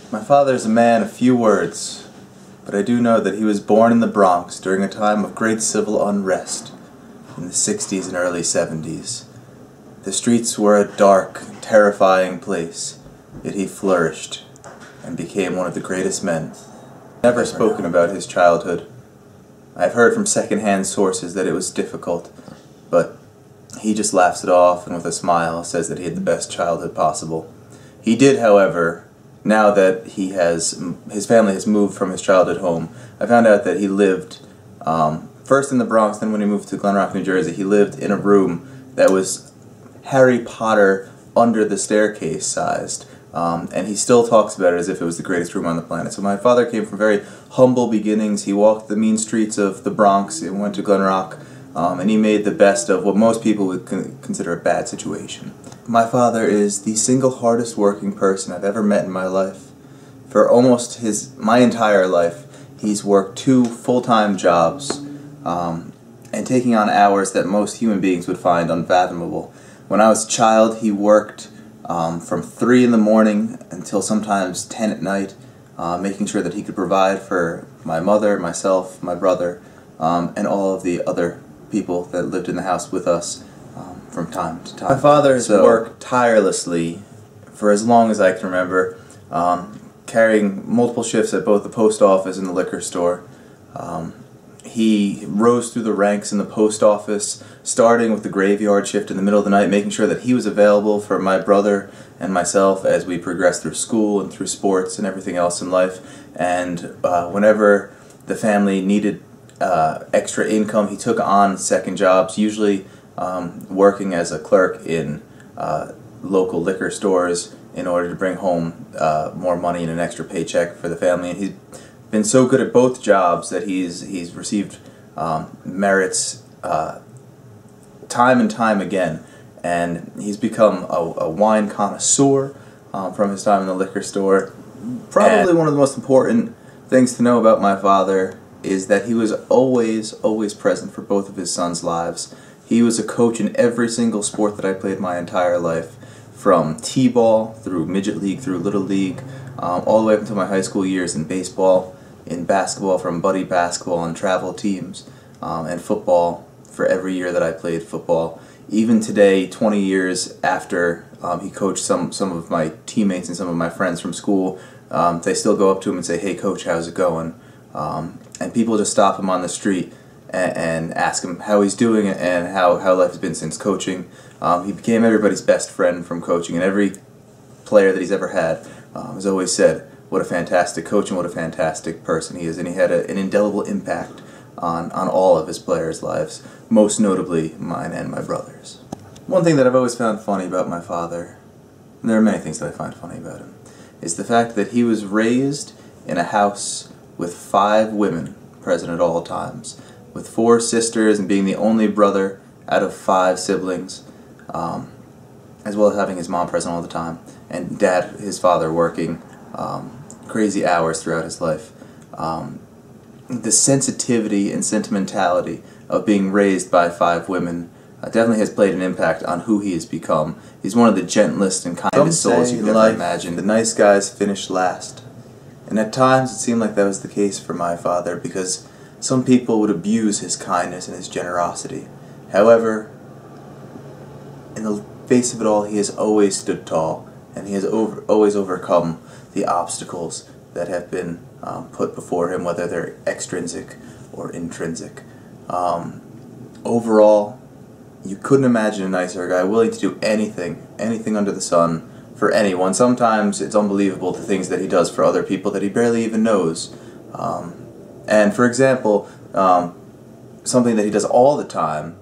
My father is a man of few words, but I do know that he was born in the Bronx during a time of great civil unrest in the 60s and early 70s. The streets were a dark, terrifying place, yet he flourished and became one of the greatest men. Never spoken about his childhood. I've heard from second-hand sources that it was difficult, but he just laughs it off and with a smile says that he had the best childhood possible. He did, however, now that his family has moved from his childhood home, I found out that he lived first in the Bronx, then when he moved to Glen Rock, New Jersey, he lived in a room that was Harry Potter under the staircase sized. And he still talks about it as if it was the greatest room on the planet. So my father came from very humble beginnings. He walked the mean streets of the Bronx and went to Glen Rock, and he made the best of what most people would consider a bad situation. My father is the single hardest working person I've ever met in my life. For almost my entire life, he's worked 2 full-time jobs, and taking on hours that most human beings would find unfathomable. When I was a child, he worked from 3 in the morning until sometimes 10 at night, making sure that he could provide for my mother, myself, my brother, and all of the other people that lived in the house with us from time to time. My father has worked tirelessly for as long as I can remember, carrying multiple shifts at both the post office and the liquor store. He rose through the ranks in the post office, starting with the graveyard shift in the middle of the night, making sure that he was available for my brother and myself as we progressed through school and through sports and everything else in life. And whenever the family needed extra income, he took on second jobs, usually working as a clerk in local liquor stores in order to bring home more money and an extra paycheck for the family. And he's been so good at both jobs that he's received merits time and time again, and he's become a wine connoisseur from his time in the liquor store. Probably one of the most important things to know about my father is that he was always present for both of his sons' lives. He was a coach in every single sport that I played my entire life, from t-ball through midget league, through little league, all the way up until my high school years in baseball, in basketball from buddy basketball and travel teams, and football for every year that I played football. Even today, 20 years after he coached some of my teammates and some of my friends from school, they still go up to him and say, "Hey coach, how's it going?" And people just stop him on the street and ask him how he's doing and how life has been since coaching. He became everybody's best friend from coaching, and every player that he's ever had has always said what a fantastic coach and what a fantastic person he is, and he had an indelible impact on all of his players' lives, most notably mine and my brother's. One thing that I've always found funny about my father, and there are many things that I find funny about him, is the fact that he was raised in a house with 5 women present at all times, with 4 sisters and being the only brother out of 5 siblings, as well as having his mom present all the time, and dad, his father, working crazy hours throughout his life. The sensitivity and sentimentality of being raised by 5 women definitely has played an impact on who he has become. He's one of the gentlest and kindest souls you could ever imagine. The nice guys finish last. And at times it seemed like that was the case for my father, because some people would abuse his kindness and his generosity. However, in the face of it all, he has always stood tall, and he has always overcome the obstacles that have been put before him, whether they're extrinsic or intrinsic. Overall, you couldn't imagine a nicer guy, willing to do anything under the sun for anyone. Sometimes it's unbelievable the things that he does for other people that he barely even knows. And for example, something that he does all the time